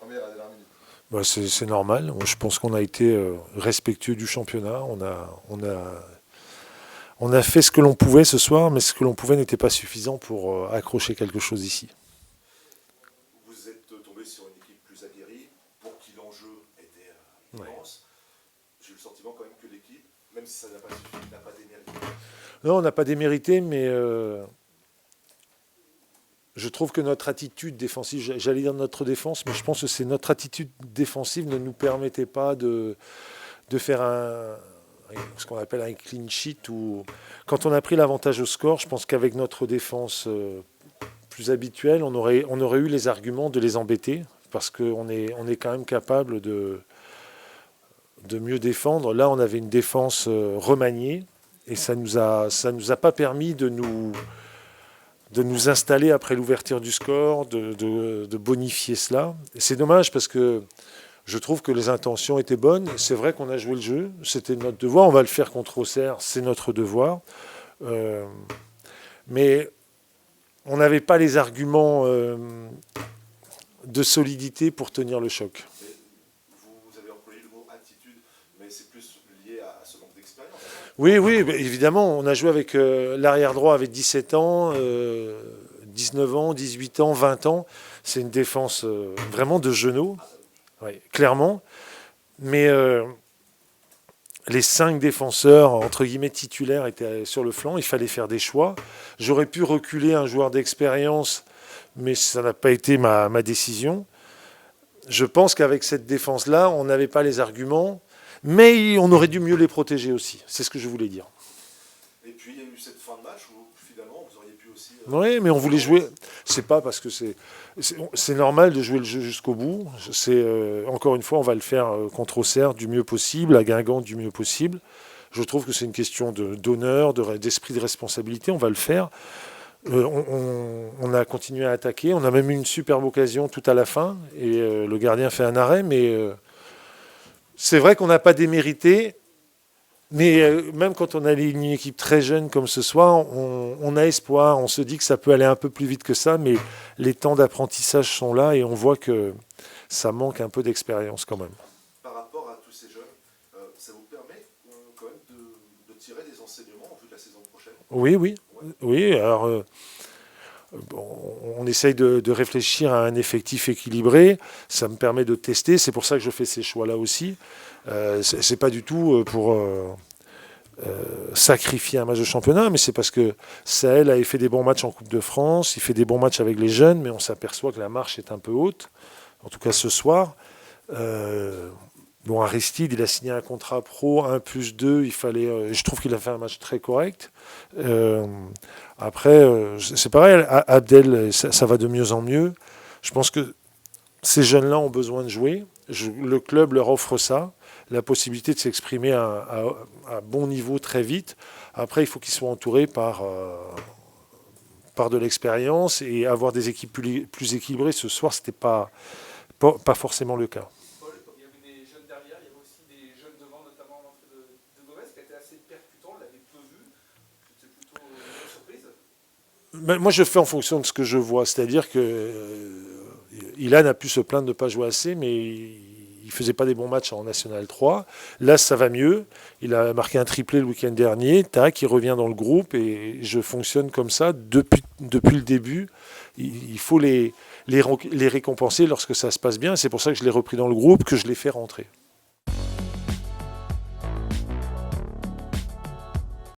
première à la dernière minute. Bah, c'est normal. Je pense qu'on a été respectueux du championnat. On a fait ce que l'on pouvait ce soir, mais ce que l'on pouvait n'était pas suffisant pour accrocher quelque chose ici. Vous êtes tombé sur une équipe plus aguerrie, pour qui l'enjeu était immense. J'ai eu le sentiment quand même que l'équipe, même si ça n'a pas suffi, n'a pas démérité. Non, on n'a pas démérité, mais je trouve que notre attitude défensive, j'allais dire notre défense, mais je pense que c'est notre attitude défensive ne nous permettait pas de faire ce qu'on appelle un clean sheet. Quand on a pris l'avantage au score, je pense qu'avec notre défense plus habituelle, on aurait eu les arguments de les embêter, parce qu'on est quand même capable de mieux défendre. Là, on avait une défense remaniée, et ça nous a pas permis de nous installer après l'ouverture du score, de bonifier cela. Et c'est dommage parce que je trouve que les intentions étaient bonnes. C'est vrai qu'on a joué le jeu, c'était notre devoir. On va le faire contre Auxerre, c'est notre devoir. Mais on n'avait pas les arguments de solidité pour tenir le choc. Vous avez employé le mot attitude, mais c'est plus lié à ce manque d'expérience. Oui, évidemment, on a joué avec l'arrière droit avec 17 ans, 19 ans, 18 ans, 20 ans. C'est une défense vraiment de genoux, ouais, clairement. Mais les 5 défenseurs, entre guillemets, titulaires étaient sur le flanc. Il fallait faire des choix. J'aurais pu reculer un joueur d'expérience, mais ça n'a pas été ma décision. Je pense qu'avec cette défense-là, on n'avait pas les arguments. Mais on aurait dû mieux les protéger aussi. C'est ce que je voulais dire. Et puis il y a eu cette fin de match où finalement vous auriez pu aussi. Oui, mais on voulait jouer. C'est pas parce que c'est normal de jouer le jeu jusqu'au bout. Encore une fois, on va le faire contre Auxerre du mieux possible, à Guingamp du mieux possible. Je trouve que c'est une question d'honneur, d'esprit de responsabilité. On va le faire. On a continué à attaquer. On a même eu une superbe occasion tout à la fin. Et le gardien fait un arrêt, mais. C'est vrai qu'on n'a pas démérité, mais même quand on a une équipe très jeune comme ce soir, on a espoir, on se dit que ça peut aller un peu plus vite que ça, mais les temps d'apprentissage sont là et on voit que ça manque un peu d'expérience quand même. Par rapport à tous ces jeunes, ça vous permet quand même de tirer des enseignements en vue de la saison prochaine? Oui. Alors, on essaye de réfléchir à un effectif équilibré. Ça me permet de tester. C'est pour ça que je fais ces choix-là aussi. C'est pas du tout pour sacrifier un match de championnat, mais c'est parce que Sahel avait fait des bons matchs en Coupe de France. Il fait des bons matchs avec les jeunes, mais on s'aperçoit que la marche est un peu haute. En tout cas ce soir. Aristide, il a signé un contrat pro 1+2. Je trouve qu'il a fait un match très correct. Après, c'est pareil. Abdel, ça va de mieux en mieux. Je pense que ces jeunes-là ont besoin de jouer. Le club leur offre ça, la possibilité de s'exprimer à bon niveau très vite. Après, il faut qu'ils soient entourés par de l'expérience et avoir des équipes plus équilibrées. Ce soir, ce n'était pas forcément le cas. Il y avait des jeunes derrière, il y avait aussi des jeunes devant, notamment l'entrée de Gomez, qui a été assez percutant, on l'avait peu vu. C'était plutôt une surprise. Moi, je fais en fonction de ce que je vois. C'est-à-dire que Ilan a pu se plaindre de ne pas jouer assez, mais il ne faisait pas des bons matchs en National 3. Là, ça va mieux. Il a marqué un triplé le week-end dernier. Tac, il revient dans le groupe et je fonctionne comme ça depuis le début. Il faut les récompenser lorsque ça se passe bien. C'est pour ça que je l'ai repris dans le groupe, que je l'ai fait rentrer.